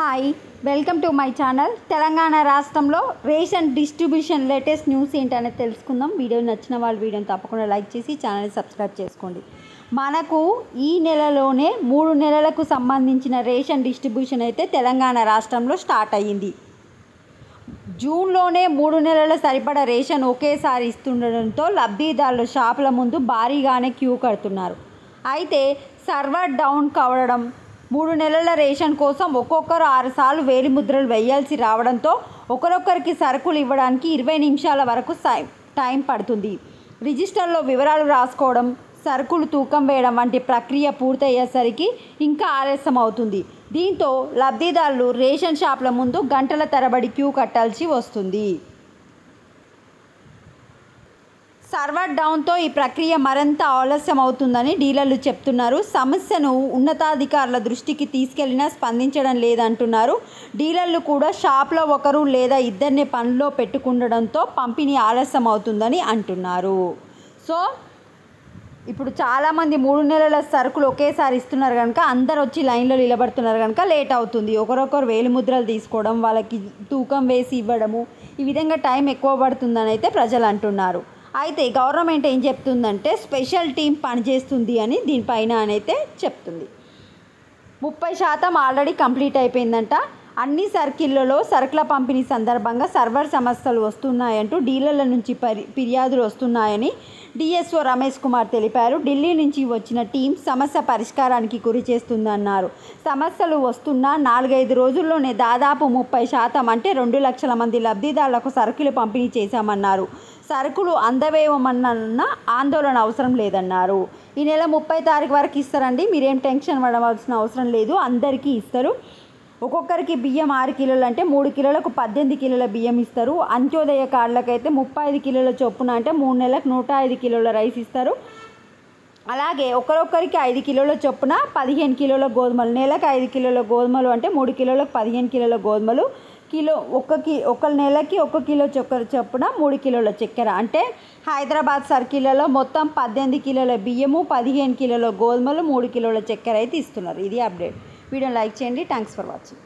Hi welcome to my channel. Telangana రాష్ట్రంలో ration distribution latest news ఏంటనేది తెలుసుకుందాం. వీడియో నచ్చిన వాళ్ళు వీడియోని తప్పకుండా లైక్ చేసి ఛానల్ని సబ్స్క్రైబ్ చేసుకోండి. మనకు ఈ నెలలోనే 3 నెలలకు సంబంధించిన రేషన్ డిస్ట్రిబ్యూషన్ అయితే తెలంగాణ రాష్ట్రంలో స్టార్ట్ అయ్యింది. జూన్లోనే 3 నెలల సరిపడా రేషన్ ఒకేసారి ఇస్తుండడంతో లబ్ధిదారులు షాపుల ముందు భారీగానే క్యూ కడుతున్నారు. అయితే సర్వర్ డౌన్ కావడం, 3 నెలల రేషన్ కోసం ఒక్కొక్కరు 6 సార్లు వేలిముద్రలు వేయాల్సి రావడంతో ఒకరొకరికి సరుకులు ఇవ్వడానికి 20 నిమిషాల వరకు టైం పడుతుంది. రిజిస్టర్లో వివరాలు రాసుకోవడం, సరుకులు తూకం వేయడం వంటి ప్రక్రియ పూర్తయ్యేసరికి ఇంకా ఆలస్యం అవుతుంది. దీంతో లబ్ధిదారులు రేషన్ షాపుల ముందు గంటల తరబడి క్యూ కట్టాల్సి వస్తుంది. సర్వర్ డౌన్తో ఈ ప్రక్రియ మరింత ఆలస్యం అవుతుందని డీలర్లు చెప్తున్నారు. సమస్యను ఉన్నతాధికారుల దృష్టికి తీసుకెళ్లినా స్పందించడం లేదంటున్నారు. డీలర్లు కూడా షాప్లో ఒకరు లేదా ఇద్దరిని పనిలో పెట్టుకుండడంతో పంపిణీ ఆలస్యం అవుతుందని అంటున్నారు. సో ఇప్పుడు చాలామంది 3 నెలల సరుకులు ఒకేసారి ఇస్తున్నారు కనుక అందరు వచ్చి లైన్లో నిలబడుతున్నారు కనుక లేట్ అవుతుంది. ఒకరొకరు వేలిముద్రలు తీసుకోవడం, వాళ్ళకి తూకం వేసి ఇవ్వడము, ఈ విధంగా టైం ఎక్కువ పడుతుందని అయితే ప్రజలు అంటున్నారు. అయితే గవర్నమెంట్ ఏం చెప్తుందంటే స్పెషల్ టీం పనిచేస్తుంది అని దీనిపైన అయితే చెప్తుంది. 30% ఆల్రెడీ కంప్లీట్ అయిపోయిందంట. అన్ని సర్కిళ్లలో సరుకుల పంపిణీ సందర్భంగా సర్వర్ సమస్యలు వస్తున్నాయంటూ డీలర్ల నుంచి ఫిర్యాదులు వస్తున్నాయని డిఎస్ఓ రమేష్ కుమార్ తెలిపారు. ఢిల్లీ నుంచి వచ్చిన టీం సమస్య పరిష్కారానికి కృషి చేస్తుందన్నారు. సమస్యలు వస్తున్న 4-5 రోజుల్లోనే దాదాపు 30% అంటే 2 లక్షల మంది లబ్ధిదారులకు సరుకులు పంపిణీ చేశామన్నారు. సరుకులు అందవేయమన్న ఆందోళన అవసరం లేదన్నారు. ఈ నెల 30 తారీఖు వరకు ఇస్తారండి, మీరేం టెన్షన్ పడవలసిన అవసరం లేదు, అందరికీ ఇస్తారు. ఒక్కొక్కరికి బియ్యం 6 కిలోలు అంటే 3 కిలోలకు 18 కిలోల బియ్యం ఇస్తారు. అంత్యోదయ కార్డులకు అయితే 35 కిలోల చొప్పున అంటే 3 నెలలకు 105 కిలోల రైస్ ఇస్తారు. అలాగే ఒకరొకరికి 5 కిలోల చొప్పున 15 కిలోల గోధుమలు, నెలకు 5 కిలోల గోధుమలు అంటే 3 కిలోలకు 15 కిలోల గోధుమలు, ఒక నెలకి 1 కిలో చొప్పున 3 కిలోల చక్కెర. అంటే హైదరాబాద్ సర్కిళ్లలో మొత్తం 18 కిలోల బియ్యము, 15 కిలోల గోధుమలు, 3 కిలోల చక్కెర అయితే ఇస్తున్నారు. ఇది అప్డేట్. వీడియోని లైక్ చేయండి. Thanks for watching.